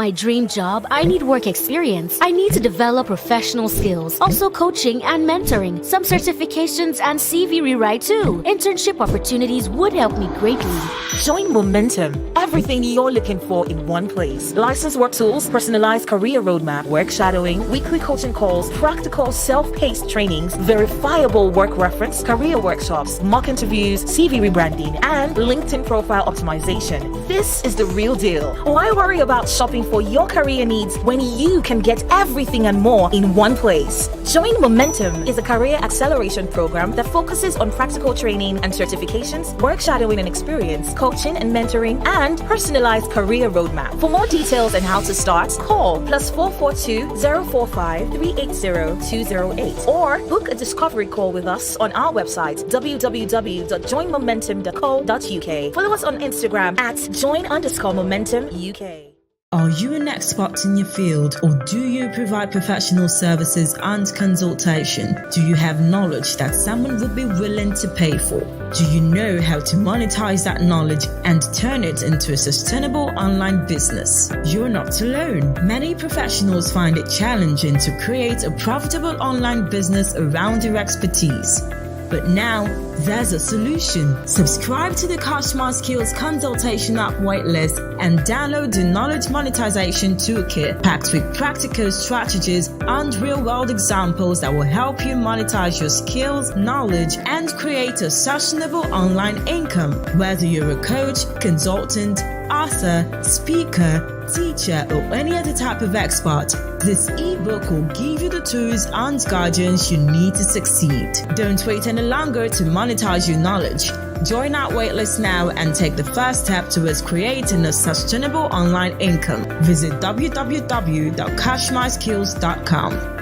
my dream job, I need work experience. I need to develop professional skills, also coaching and mentoring, some certifications and CV rewrite too. Internship opportunities would help me greatly. Join Momentum. Everything you're looking for in one place. Licensed work tools, personalized career roadmap, work shadowing, weekly coaching calls, practical self-paced trainings, verifiable work reference, career workshops, mock interviews, CV rebranding, and LinkedIn profile optimization. This is the real deal. Why worry about shopping for your career needs when you can get everything and more in one place? Join Momentum is a career acceleration program that focuses on practical training and certifications, work shadowing and experience, coaching and mentoring, and personalized career roadmap. For more details on how to start, call +442 045 380 208 or book a discovery call with us on our website www.joinmomentum.co.uk. Follow us on Instagram at join_momentum UK. Are you an expert in your field, or do you provide professional services and consultation? Do you have knowledge that someone would be willing to pay for? Do you know how to monetize that knowledge and turn it into a sustainable online business? You're not alone. Many professionals find it challenging to create a profitable online business around their expertise. But now, there's a solution. Subscribe to the Customer Skills Consultation app waitlist and download the Knowledge Monetization Toolkit packed with practical strategies and real-world examples that will help you monetize your skills, knowledge, and create a sustainable online income. Whether you're a coach, consultant, author, speaker, teacher, or any other type of expert, this ebook will give you the tools and guidance you need to succeed. Don't wait any longer to monetize your knowledge. Join our waitlist now and take the first step towards creating a sustainable online income. Visit www.cashmyskills.com.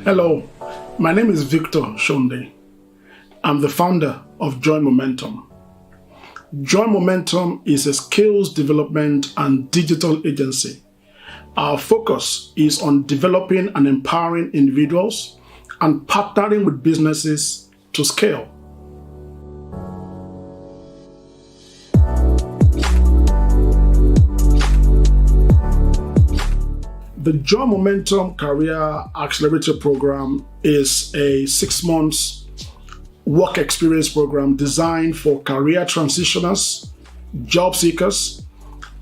Hello, my name is Victor Shonde. I'm the founder of Join Momentum. Join Momentum is a skills development and digital agency. Our focus is on developing and empowering individuals and partnering with businesses to scale. The Join Momentum Career Accelerator Program is a 6-month work experience program designed for career transitioners, job seekers,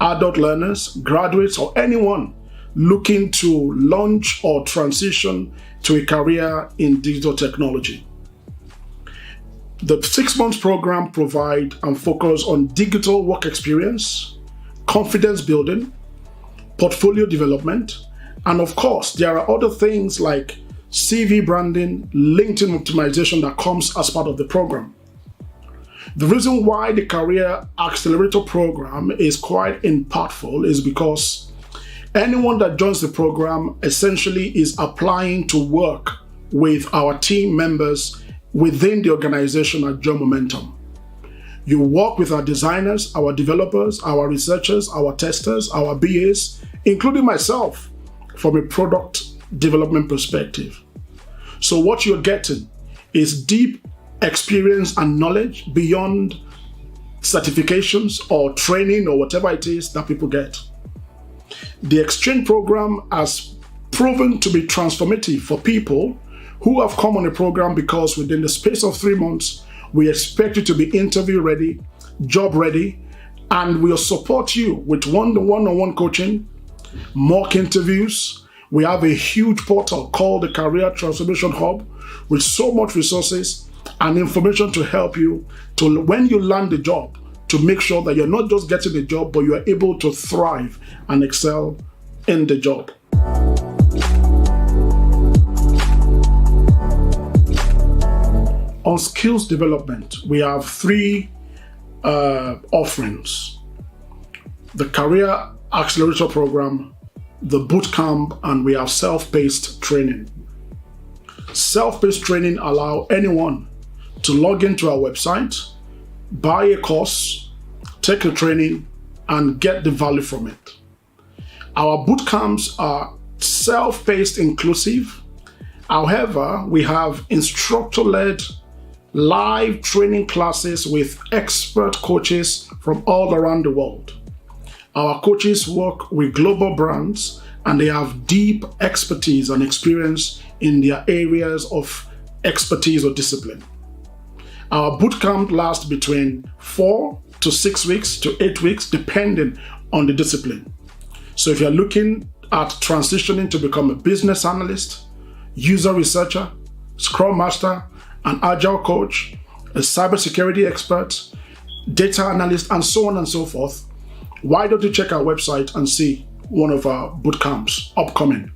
adult learners, graduates, or anyone looking to launch or transition to a career in digital technology. The 6-month program provides and focuses on digital work experience, confidence building, portfolio development, and of course, there are other things like CV branding, LinkedIn optimization that comes as part of the program. The reason why the Career Accelerator program is quite impactful is because anyone that joins the program essentially is applying to work with our team members within the organization at Join Momentum. You work with our designers, our developers, our researchers, our testers, our BAs, including myself, from a product development perspective. So what you're getting is deep experience and knowledge beyond certifications or training or whatever it is that people get. The exchange program has proven to be transformative for people who have come on the program because within the space of 3 months, we expect you to be interview ready, job ready, and we'll support you with one-on-one coaching, mock interviews. We have a huge portal called the Career Transformation Hub with so much resources and information to help you to, when you land the job, to make sure that you're not just getting the job, but you are able to thrive and excel in the job. On skills development, we have three offerings: the Career Accelerator Program, the Bootcamp, and we have self-paced training. Self-paced training allows anyone to log into our website, buy a course, take a training, and get the value from it. Our bootcamps are self-paced inclusive. However, we have instructor-led live training classes with expert coaches from all around the world. Our coaches work with global brands and they have deep expertise and experience in their areas of expertise or discipline. Our bootcamp lasts between 4 to 6 weeks to 8 weeks, depending on the discipline. So if you're looking at transitioning to become a business analyst, user researcher, scrum master, an agile coach, a cybersecurity expert, data analyst, and so on and so forth, why don't you check our website and see one of our bootcamps upcoming?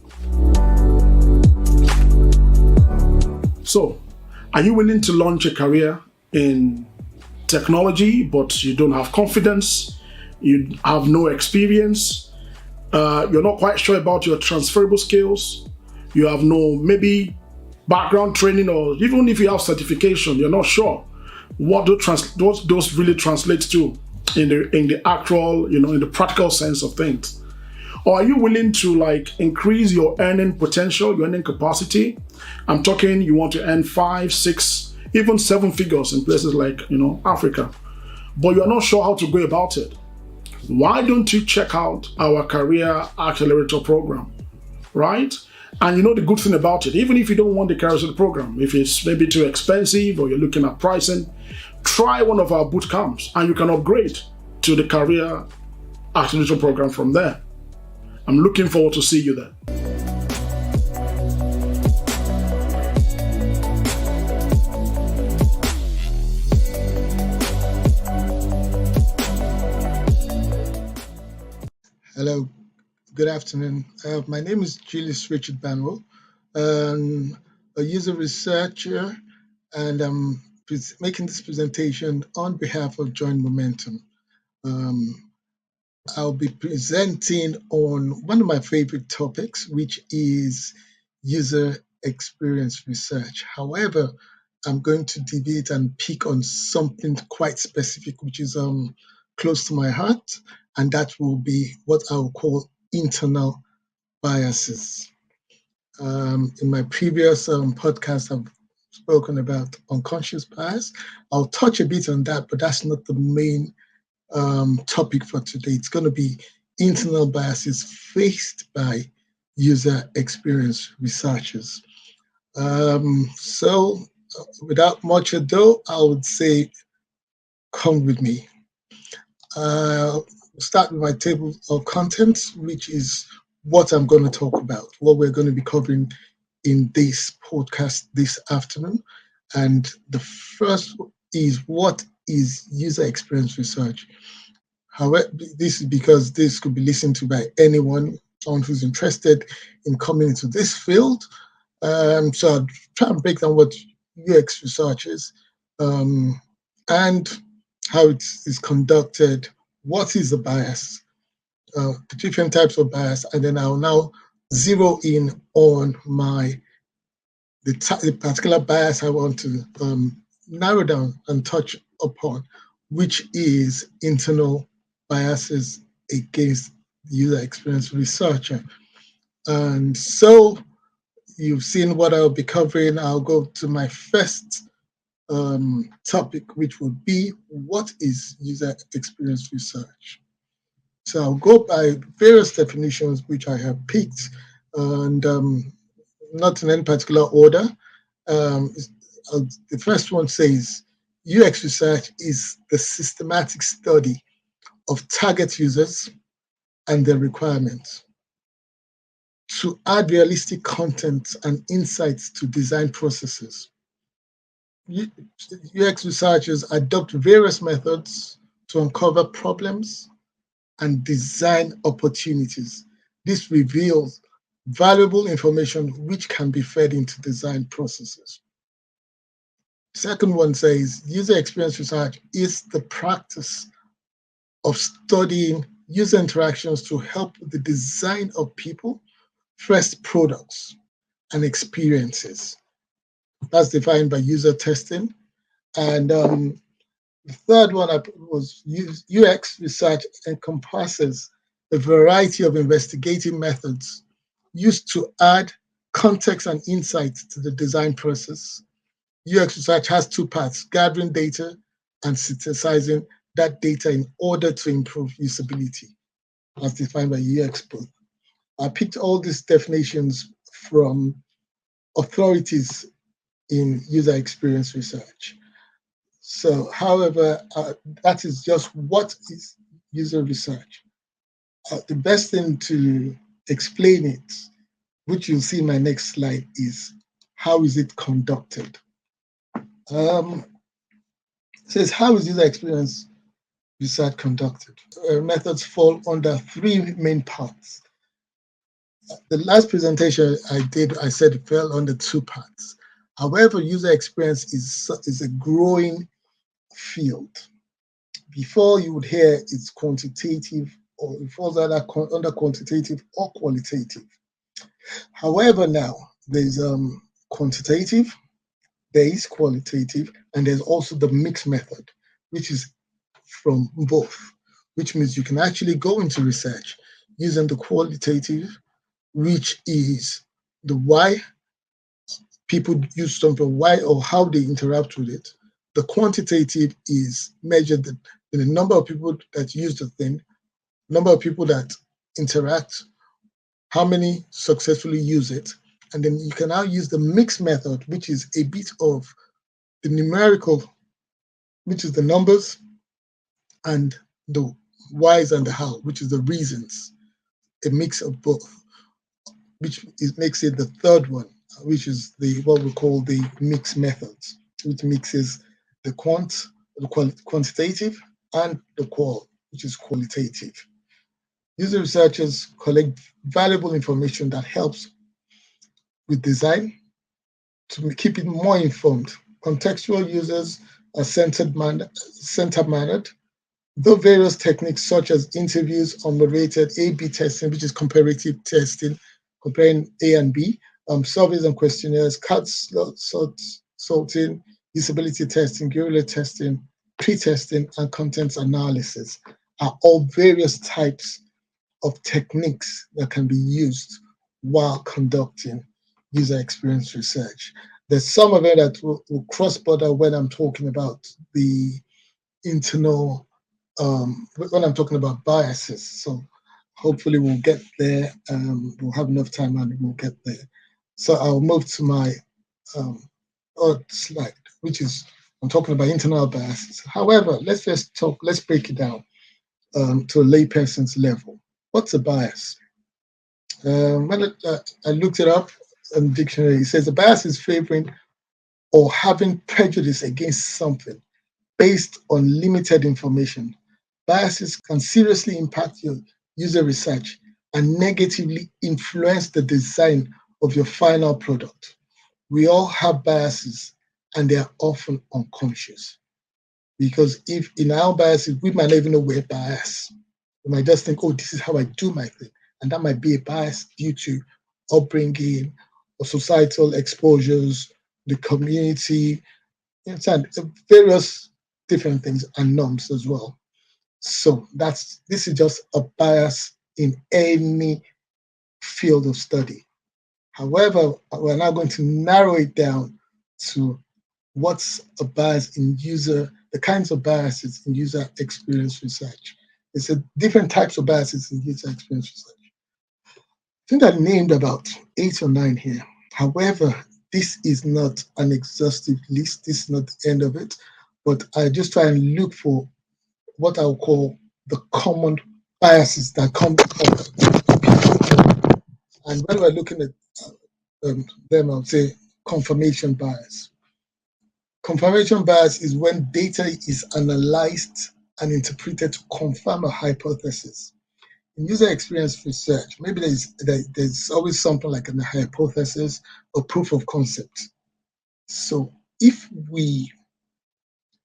So, are you willing to launch a career in technology, but you don't have confidence, you have no experience, you're not quite sure about your transferable skills, you have no maybe background training, or even if you have certification, you're not sure what those really translate to in the actual, in the practical sense of things? Or are you willing to increase your earning potential, your earning capacity? I'm talking you want to earn 5, 6, even 7 figures in places like Africa, but you're not sure how to go about it. Why don't you check out our Career Accelerator Program, right? And the good thing about it, even if you don't want the Career Accelerator Program, if it's maybe too expensive or you're looking at pricing, try one of our boot camps and you can upgrade to the Career Accelerator Program from there. I'm looking forward to see you there. Hello, good afternoon. My name is Julius Banwo. I'm a user researcher, and I'm making this presentation on behalf of Join Momentum. I'll be presenting on one of my favorite topics, which is user experience research. However, I'm going to deviate and pick on something quite specific, which is close to my heart, and that will be what I will call internal biases. In my previous podcast, I've spoken about unconscious bias. I'll touch a bit on that, but that's not the main topic for today. It's going to be internal biases faced by user experience researchers. So without much ado, I would say, come with me. Start with my table of contents, which is what I'm going to talk about, what we're going to be covering in this podcast this afternoon. And the first is, what is user experience research? However, this is because this could be listened to by anyone, someone who's interested in coming into this field. So I'll try and break down what UX research is and how it is conducted, what is the bias, the different types of bias, and then I'll now zero in on the particular bias I want to narrow down and touch upon, which is internal biases against the user experience researcher. And so you've seen what I'll be covering. I'll go to my first topic, which would be, what is user experience research? So I'll go by various definitions which I have picked, and not in any particular order. The first one says, UX research is the systematic study of target users and their requirements to add realistic content and insights to design processes. UX researchers adopt various methods to uncover problems and design opportunities. This reveals valuable information which can be fed into design processes. Second one says user experience research is the practice of studying user interactions to help with the design of people, first products, and experiences. That's defined by user testing. And the third one was UX research encompasses a variety of investigative methods used to add context and insight to the design process. UX research has two parts: gathering data and synthesizing that data in order to improve usability, as defined by UX both. I picked all these definitions from authorities in user experience research. So, however, that is just what is user research. The best thing to explain it, which you'll see in my next slide, is how is it conducted? It says, how is user experience research conducted? Methods fall under three main parts. The last presentation I did, I said it fell under two parts. However, user experience is a growing field. Before you would hear it's quantitative, or it falls under quantitative or qualitative. However, now there's quantitative, there is qualitative, and there's also the mixed method, which is from both, which means you can actually go into research using the qualitative, which is the why people use something, why or how they interact with it. The quantitative is measured in the number of people that use the thing, number of people that interact, how many successfully use it. And then you can now use the mixed method, which is a bit of the numerical, which is the numbers, and the whys and the how, which is the reasons, a mix of both, which makes it the third one, which is what we call the mixed methods, which mixes the quantitative and the qual, which is qualitative. User researchers collect valuable information that helps with design to keep it more informed. Contextual users are center-mannered, though various techniques such as interviews, unmoderated A/B testing, which is comparative testing, comparing A and B, surveys and questionnaires, card sorting, usability testing, guerrilla testing, pre-testing, and content analysis are all various types of techniques that can be used while conducting user experience research. There's some of it that will cross-border when I'm talking about the internal, when I'm talking about biases. So hopefully we'll get there. We'll have enough time and we'll get there. So I'll move to my third slide, which is I'm talking about internal biases. However, let's break it down to a layperson's level. What's a bias? When I looked it up in the dictionary, it says a bias is favoring or having prejudice against something based on limited information. Biases can seriously impact your user research and negatively influence the design of your final product. We all have biases, and they are often unconscious. Because if in our biases, we might not even know we're biased. We might just think, oh, this is how I do my thing. And that might be a bias due to upbringing or societal exposures, the community, and various different things and norms as well. So this is just a bias in any field of study. However, we're now going to narrow it down to what's a bias in the kinds of biases in user experience research. It's different types of biases in user experience research. I think I named about 8 or 9 here. However, this is not an exhaustive list. This is not the end of it. But I just try and look for what I'll call the common biases that come up. And when we're looking at them, I'll say confirmation bias. Confirmation bias is when data is analyzed and interpreted to confirm a hypothesis. In user experience research, maybe there's always something like a hypothesis or proof of concept. So if we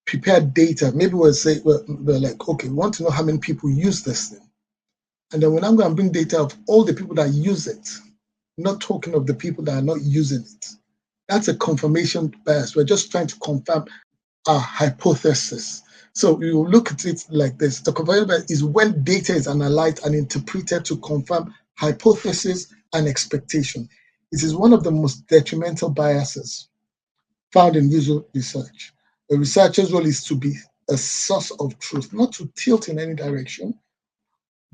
prepare data, maybe we're like, okay, we want to know how many people use this thing. And then when I'm going to bring data of all the people that use it, not talking of the people that are not using it, that's a confirmation bias. We're just trying to confirm our hypothesis. So we will look at it like this. The confirmation bias is when data is analyzed and interpreted to confirm hypothesis and expectation. It is one of the most detrimental biases found in user research. A researcher's role is to be a source of truth, not to tilt in any direction,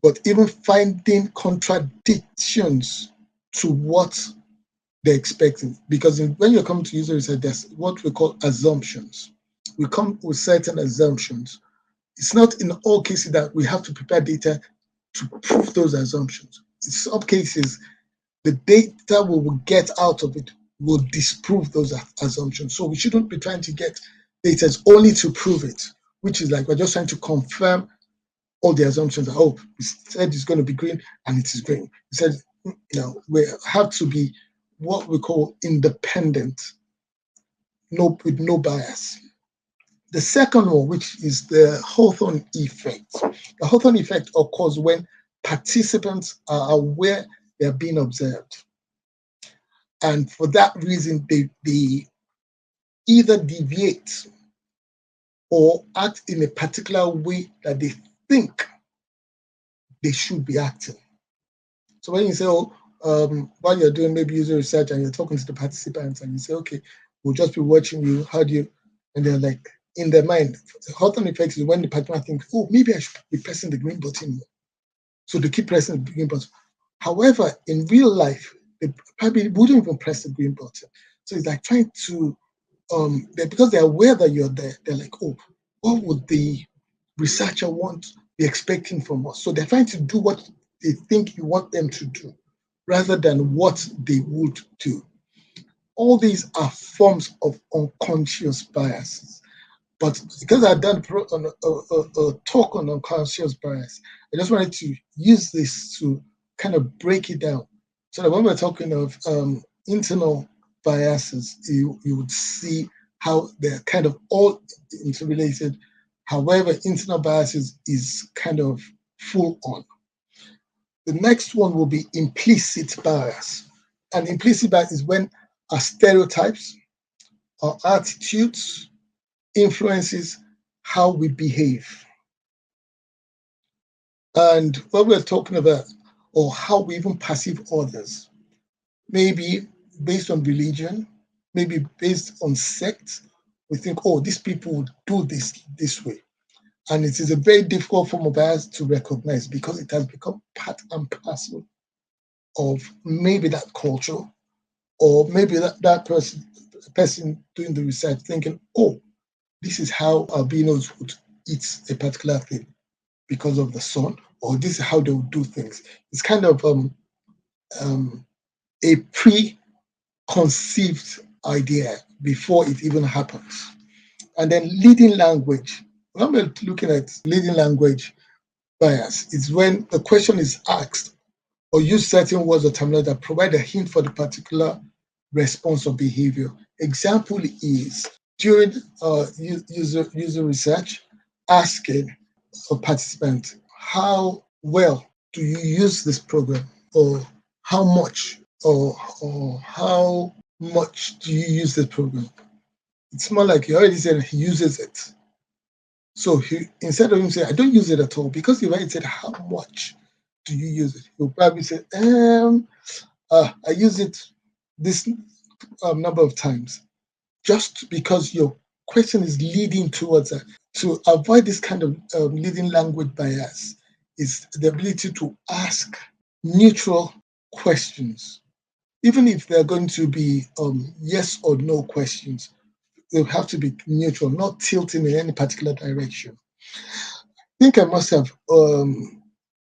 but even finding contradictions to what they're expecting. Because when you're coming to user research, there's what we call assumptions. We come with certain assumptions. It's not in all cases that we have to prepare data to prove those assumptions. In some cases, the data we will get out of it will disprove those assumptions. So we shouldn't be trying to get data only to prove it, which is like we're just trying to confirm all the assumptions. Oh, we said it's going to be green and it is green. We said, we have to be what we call independent, with no bias. The second one, which is the Hawthorne effect. The Hawthorne effect occurs when participants are aware they are being observed. And for that reason, they either deviate or act in a particular way that they think they should be acting. So when you say, while you're doing maybe user research and you're talking to the participants and you say, okay, we'll just be watching you, how do you, and they're like, in their mind, the Hawthorne effect is when the participant thinks, oh, maybe I should be pressing the green button more. So they keep pressing the green button. However, in real life, they probably wouldn't even press the green button. So it's like trying to, because they're aware that you're there, they're like, oh, what would the researcher be expecting from us? So they're trying to do what they think you want them to do, rather than what they would do. All these are forms of unconscious biases. But because I've done a talk on unconscious bias, I just wanted to use this to kind of break it down. So that when we're talking of internal biases, you would see how they're kind of all interrelated. However, internal biases is kind of full on. The next one will be implicit bias. And implicit bias is when our stereotypes, our attitudes, influences how we behave. And what we're talking about, or how we even perceive others, maybe based on religion, maybe based on sect, we think, oh, these people would do this way. And it is a very difficult form of bias to recognize because it has become part and parcel of maybe that culture, or maybe that person doing the research thinking, oh, this is how albinos would eat a particular thing because of the sun, or this is how they would do things. It's kind of a preconceived idea before it even happens. And then leading language. When we're looking at leading language bias, it's when the question is asked or use certain words or terminology that provide a hint for the particular response or behavior. Example is during user research, asking a participant, how well do you use this program, or how much, or how much do you use this program? It's more like he already said he uses it. So instead of him saying, I don't use it at all, because he already said, how much do you use it? He'll probably say, I use it this number of times. Just because your question is leading towards that. To avoid this kind of leading language bias is the ability to ask neutral questions. Even if they're going to be yes or no questions, they'll have to be neutral, not tilting in any particular direction. I think I must have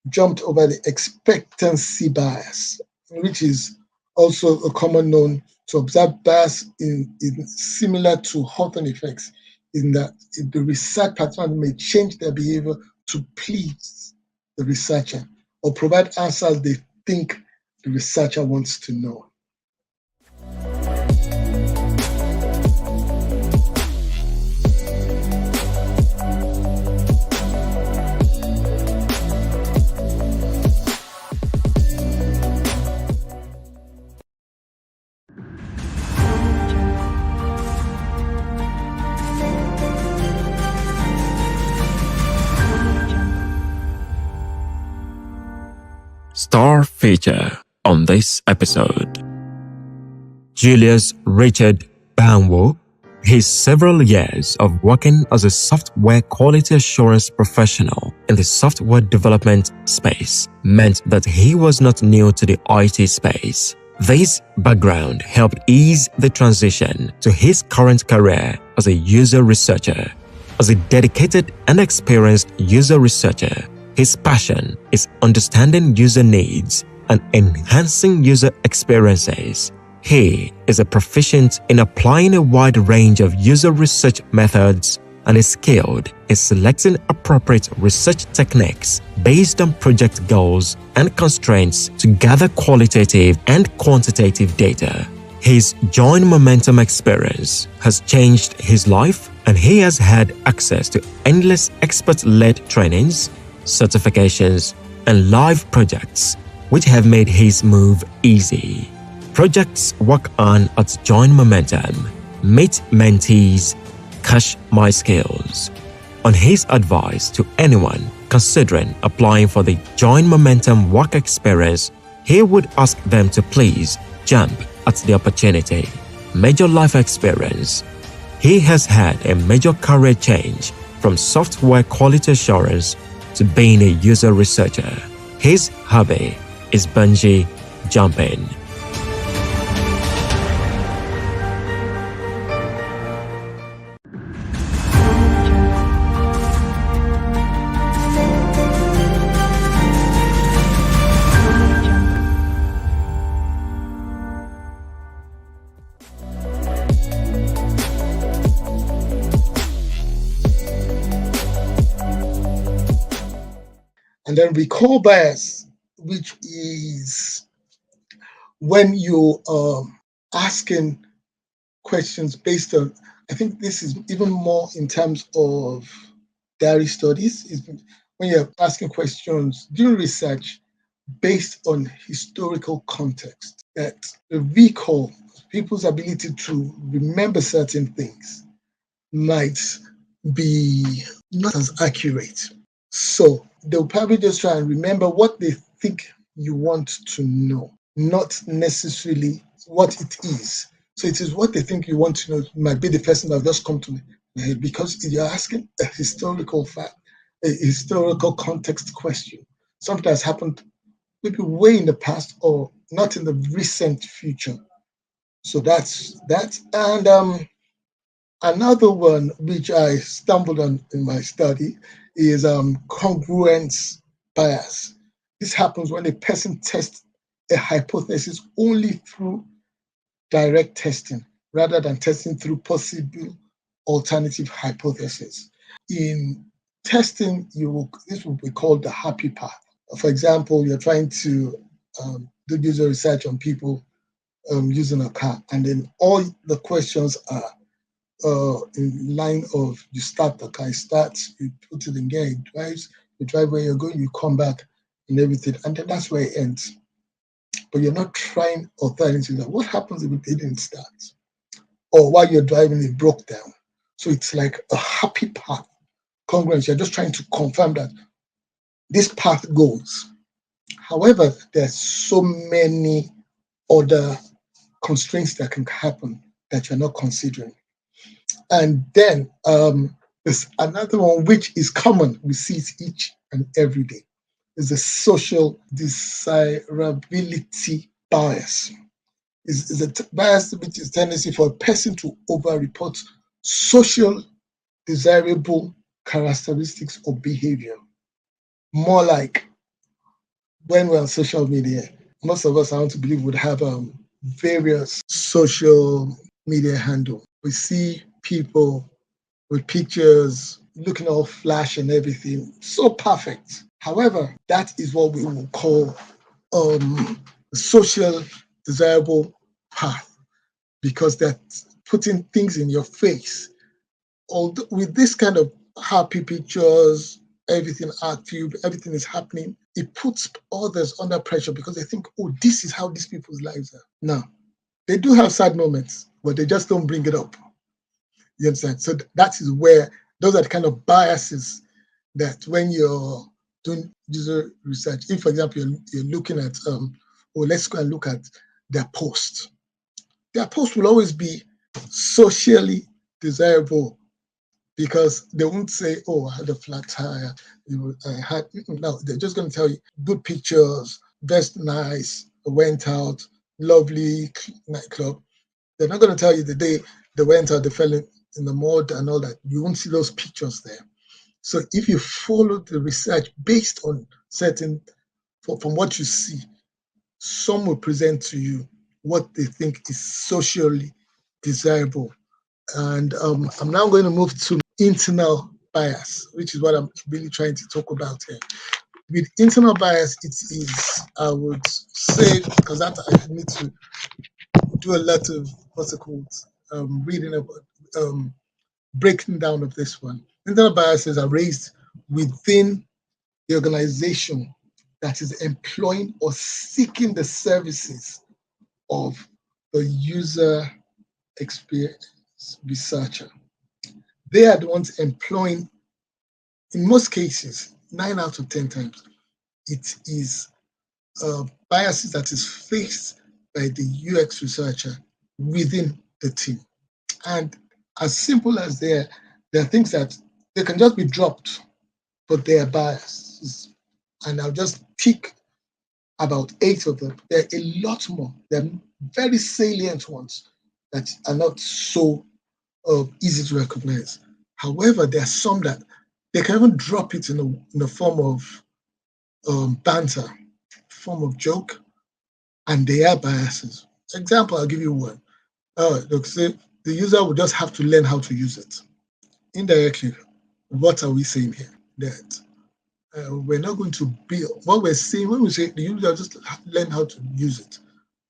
jumped over the expectancy bias, which is also a common known to observe bias in similar to Hawthorne effects, in that the research participant may change their behavior to please the researcher or provide answers they think the researcher wants to know. star feature on this episode. Julius Richard Banwo. His several years of working as a software quality assurance professional in the software development space meant that he was not new to the IT space. This background helped ease the transition to his current career as a user researcher. As a dedicated and experienced user researcher, his passion is understanding user needs and enhancing user experiences. He is a proficient in applying a wide range of user research methods and is skilled in selecting appropriate research techniques based on project goals and constraints to gather qualitative and quantitative data. His Join Momentum experience has changed his life, and he has had access to endless expert-led trainings, certifications, and live projects, which have made his move easy. Projects work on at Join Momentum, meet mentees, cash my skills. On his advice to anyone considering applying for the Join Momentum work experience, he would ask them to please jump at the opportunity. Major life experience. He has had a major career change from software quality assurance to being a user researcher. His hobby is bungee jumping. And then recall bias, which is when you are asking questions based on, I think this is even more in terms of diary studies, is when you're asking questions during research based on historical context, that the recall, people's ability to remember certain things might be not as accurate. So they'll probably just try and remember what they think you want to know, not necessarily what it is. So it is what they think you want to know might be the person that just come to my head, because you're asking a historical fact, a historical context question, something that's happened maybe way in the past or not in the recent future. So that's that. And another one which I stumbled on in my study is congruence bias. This happens when a person tests a hypothesis only through direct testing rather than testing through possible alternative hypotheses. In testing, this will be called the happy path. For example, you're trying to do user research on people using a car, and then all the questions are in line of you start the car, it starts, you put it in gear, it drives, you drive where you're going, you come back and everything, and then that's where it ends. But you're not trying alternatives. What happens if it didn't start? Or while you're driving, it broke down. So it's like a happy path. Congruence, you're just trying to confirm that this path goes. However, there's so many other constraints that can happen that you're not considering. And then there's another one which is common. We see it each and every day. Is the social desirability bias. Is a bias which is tendency for a person to over-report social desirable characteristics or behavior. More like when we're on social media, most of us, I want to believe, would have various social media handle. We see people with pictures looking all flash and everything, so perfect. However, that is what we will call social desirable path, because they're putting things in your face. Although with this kind of happy pictures, everything active, everything is happening, it puts others under pressure because they think, oh, this is how these people's lives are. Now, they do have sad moments, but they just don't bring it up. You understand? So that is where those are the kind of biases that when you're doing user research, if, for example, you're looking at, or let's go and look at their post. Their post will always be socially desirable because they won't say, oh, I had a flat tire. No, they're just going to tell you good pictures, dressed nice, went out, lovely nightclub. They're not going to tell you the day they went out, they fell in the mud and all that. You won't see those pictures there. So if you follow the research based on from what you see, some will present to you what they think is socially desirable. And I'm now going to move to internal bias, which is what I'm really trying to talk about here. With internal bias, it is, I would say, because I need to do a lot of reading about, breaking down of this one. Internal biases are raised within the organization that is employing or seeking the services of the user experience researcher. They are the ones employing, in most cases, 9 out of 10 times, it is biases that is faced by the UX researcher within the team. And as simple as there are things that they can just be dropped, but they are biases. And I'll just pick about 8 of them. There are a lot more. There are very salient ones that are not so easy to recognize. However, there are some that they can even drop it in the form of banter, form of joke, and they are biases. Example, I'll give you one. Look, say the user will just have to learn how to use it. Indirectly, what are we saying here? That we're not going to build. What we're saying when we say the user just learn how to use it,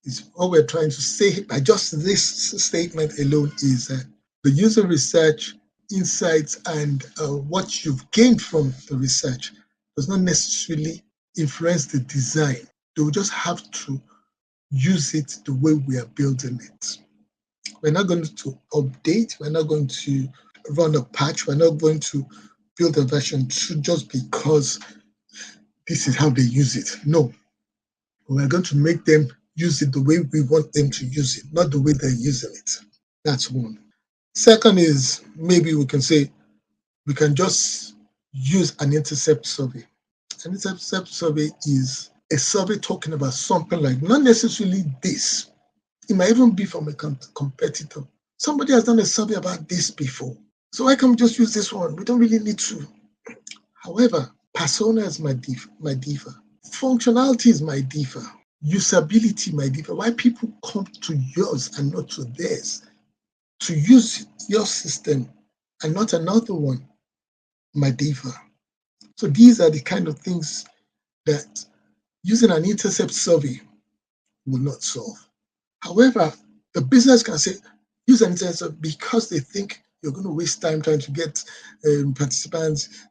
is what we're trying to say by just this statement alone is that the user research insights and what you've gained from the research does not necessarily influence the design. They will just have to use it the way we are building it. We're not going to update. We're not going to run a patch. We're not going to build a version 2 just because this is how they use it. No. We're going to make them use it the way we want them to use it, not the way they're using it. That's one. Second is, maybe we can say we can just use an intercept survey. An intercept survey is a survey talking about something like, not necessarily this. It might even be from a competitor. Somebody has done a survey about this before. So why can't we just use this one? We don't really need to. However, persona is my differ. Functionalities might differ. Usability might differ. Why people come to yours and not to theirs? To use your system and not another one might differ. So these are the kind of things that using an intercept survey will not solve. However, the business can say, use an intercept survey because they think you're going to waste time trying to get participants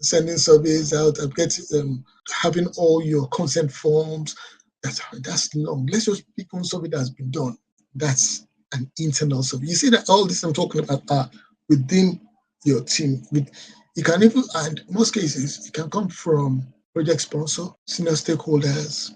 sending surveys out and having all your consent forms. That's long. Let's just pick one survey that has been done. That's an internal survey. You see that all this I'm talking about are within your team. You can even, and in most cases, it can come from project sponsor, senior stakeholders,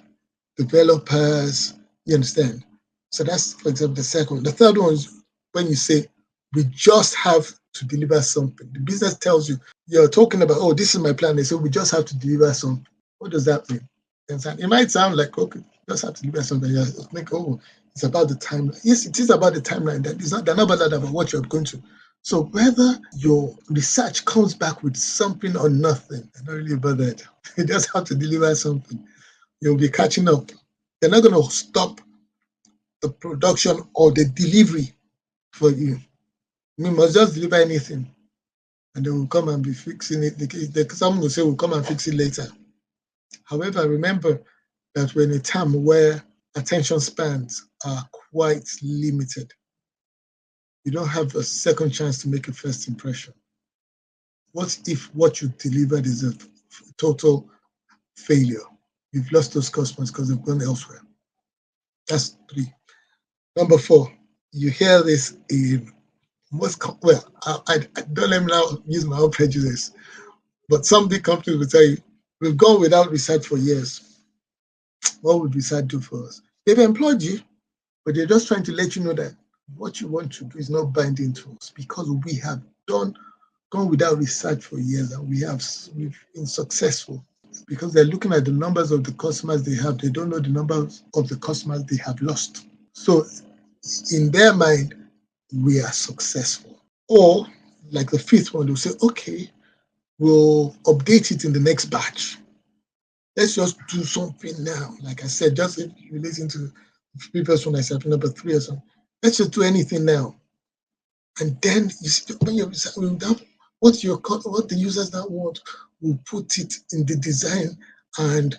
developers. You understand? So that's, for example, the second one. The third one is when you say, we just have to deliver something. The business tells you, you're talking about, oh, this is my plan. They say, we just have to deliver something. What does that mean? It might sound like, okay, just have to deliver something. You think, oh, it's about the timeline. Yes, it is about the timeline. They're not bothered about what you're going to. So whether your research comes back with something or nothing, they're not really bothered. You just have to deliver something. You'll be catching up. They're not going to stop the production or the delivery for you. We must just deliver anything, and they will come and be fixing it. Someone will say, we'll come and fix it later. However, remember that we're in a time where attention spans are quite limited. You don't have a second chance to make a first impression. What if what you delivered is a total failure? You've lost those customers because they've gone elsewhere. That's 3. Number 4, you hear this in I don't let me now use my own prejudice, but some big companies will tell you, We've gone without research for years. What would research do for us? They've employed you, but they're just trying to let you know that what you want to do is not binding to us, because we have gone without research for years, and we've been successful because they're looking at the numbers of the customers they have. They don't know the numbers of the customers they have lost. So in their mind, we are successful. Or like the fifth one, they'll say, okay, we'll update it in the next batch. Let's just do something now. Like I said, just relating to the previous one I said, number 3 or something. Let's just do anything now. And then you see, what the users now want, we'll put it in the design and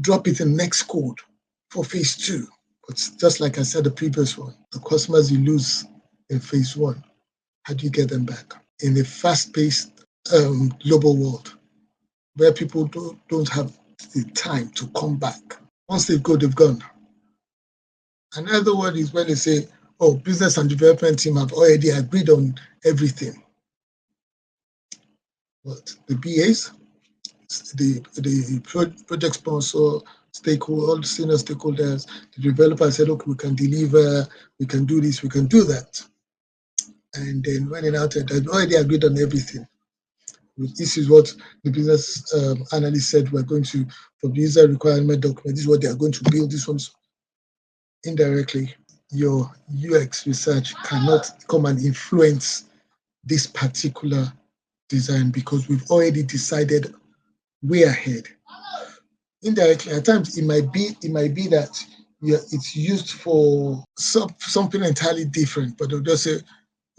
drop it in next code for phase 2. But just like I said, the previous one, the customers you lose in phase 1, how do you get them back? In a fast-paced global world where people don't have the time to come back. Once they go, they've gone. Another word is when they say, oh, business and development team have already agreed on everything. But the BAs, the project sponsor, stakeholder, all the senior stakeholders, the developer said, okay, we can deliver, we can do this, we can do that. And then when it out, they've already agreed on everything. This is what the business analyst said, we're going to, for the user requirement document, this is what they are going to build, this one. Indirectly, your UX research cannot come and influence this particular design because we've already decided way ahead. Indirectly, at times it might be that it's used for something entirely different, but they'll just say,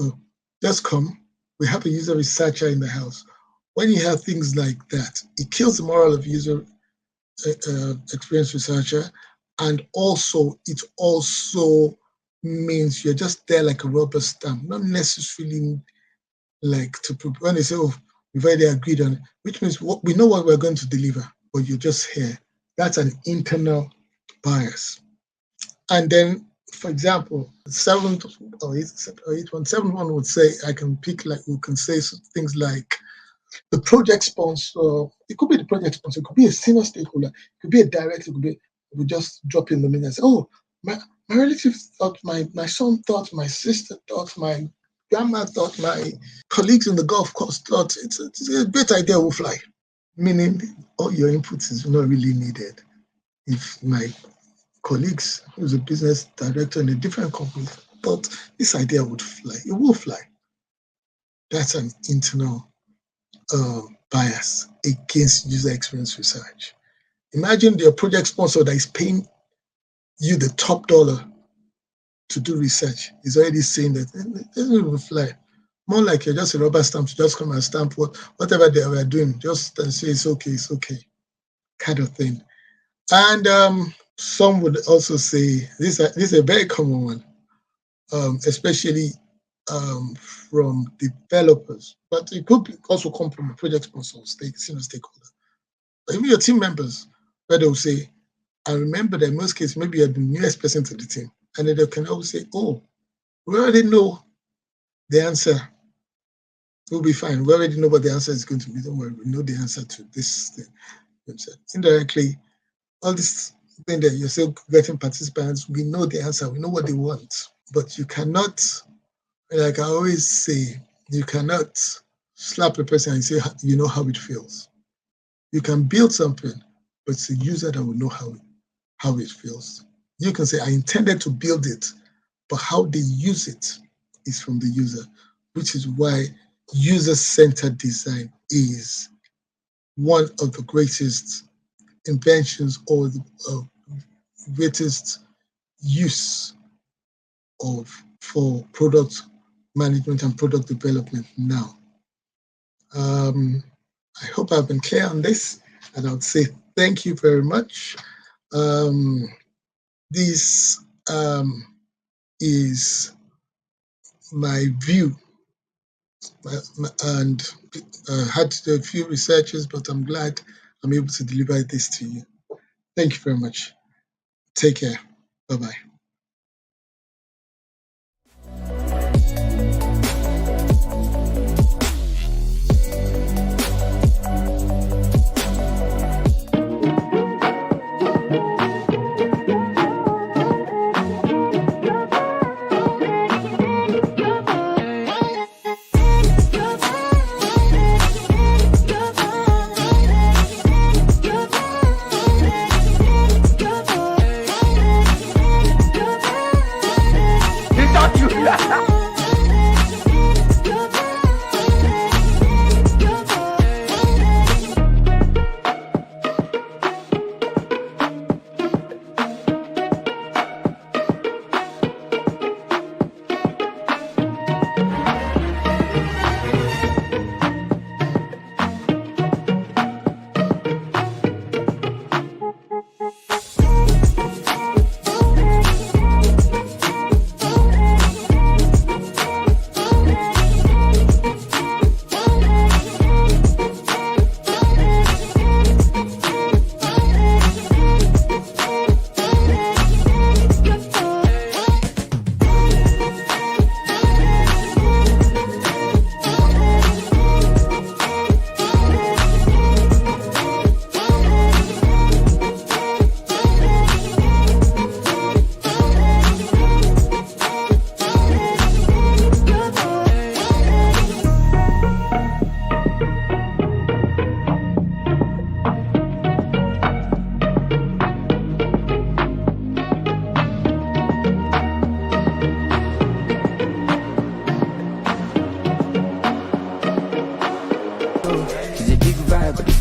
oh, just come, we have a user researcher in the house. When you have things like that, it kills the morale of user experience researcher, and also it also means you're just there like a rubber stamp, not necessarily like when they say, oh, we've already agreed on it, which means we know what we're going to deliver, but you're just here. That's an internal bias. And then, for example, 7.1 would say, I can pick, like, we can say things like the project sponsor, it could be the project sponsor, it could be a senior stakeholder, it could be a director, it could be, we just drop in the middle and say, oh, my relative thought, my son thought, my sister thought, my grandma thought, my colleagues in the golf course thought, it's a great idea, we'll fly. Meaning all your inputs is not really needed. If my colleagues, who's a business director in a different company, thought this idea would fly, it will fly. That's an internal bias against user experience research. Imagine your project sponsor that is paying you the top dollar to do research is already saying that it will fly. More like you're just a rubber stamp, just come and stamp whatever they were doing, just say it's okay, kind of thing. And some would also say, this is a very common one, especially from developers, but it could also come from a project sponsor, senior stakeholder. But even your team members, where they'll say, I remember that in most cases, maybe you're the newest person to the team, and then they can always say, oh, we already know the answer. We'll be fine. We already know what the answer is going to be. Don't worry, we know the answer to this thing. Indirectly, all this thing that you're still getting participants, we know the answer, we know what they want. But you cannot, like I always say, you cannot slap a person and say, you know how it feels. You can build something, but it's the user that will know how it feels. You can say, I intended to build it, but how they use it is from the user, which is why user-centered design is one of the greatest inventions or the greatest use for product management and product development now. I hope I've been clear on this, and I would say thank you very much. This is my view, and had to do a few researches, but I'm glad I'm able to deliver this to you. Thank you very much. Take care. Bye-bye.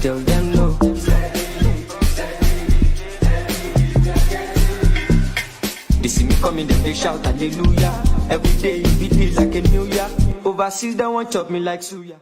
tell them no. They see me coming, then they shout hallelujah. Every day it feels like a new year. Overseas they want chop me like suya.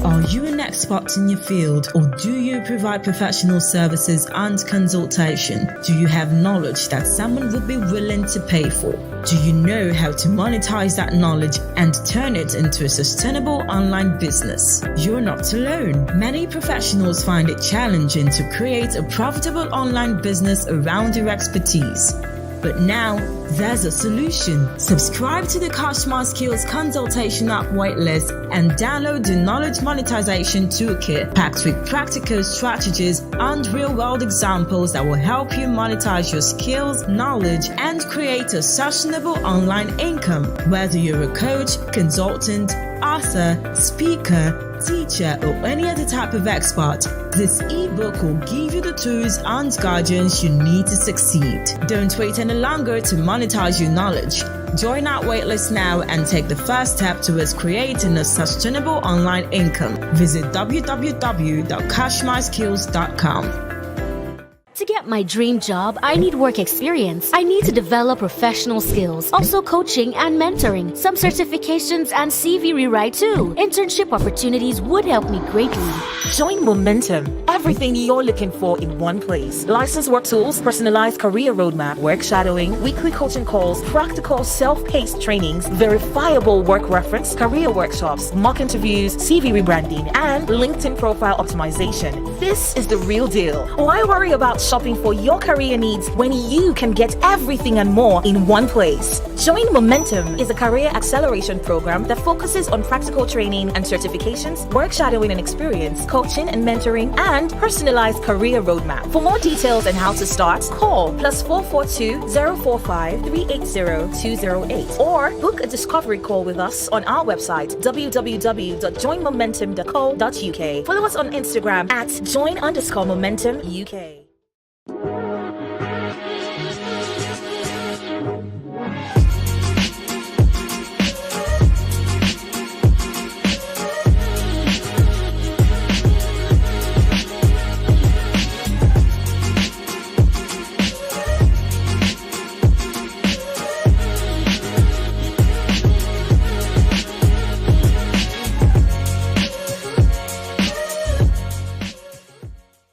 Are you an expert in your field, or do you provide professional services and consultation? Do you have knowledge that someone would be willing to pay for? Do you know how to monetize that knowledge and turn it into a sustainable online business? You're not alone. Many professionals find it challenging to create a profitable online business around their expertise. But now, there's a solution. Subscribe to the Customer Skills Consultation app waitlist and download the Knowledge Monetization Toolkit packed with practical strategies and real-world examples that will help you monetize your skills, knowledge, and create a sustainable online income. Whether you're a coach, consultant, author, speaker, teacher, or any other type of expert, this ebook will give you the tools and guidance you need to succeed. Don't wait any longer to monetize your knowledge. Join our waitlist now and take the first step towards creating a sustainable online income. Visit www.cashmyskills.com. To get my dream job, I need work experience. I need to develop professional skills, also coaching and mentoring, some certifications and CV rewrite too. Internship opportunities would help me greatly. Join Momentum. Everything you're looking for in one place. Licensed work tools, personalized career roadmap, work shadowing, weekly coaching calls, practical self-paced trainings, verifiable work reference, career workshops, mock interviews, CV rebranding, and LinkedIn profile optimization. This is the real deal. Why worry about shopping for your career needs when you can get everything and more in one place? Join Momentum is a career acceleration program that focuses on practical training and certifications, work shadowing and experience, coaching and mentoring, and personalized career roadmap. For more details on how to start, call +442 045 380 208 or book a discovery call with us on our website www.joinmomentum.co.uk. Follow us on Instagram at join_momentum UK.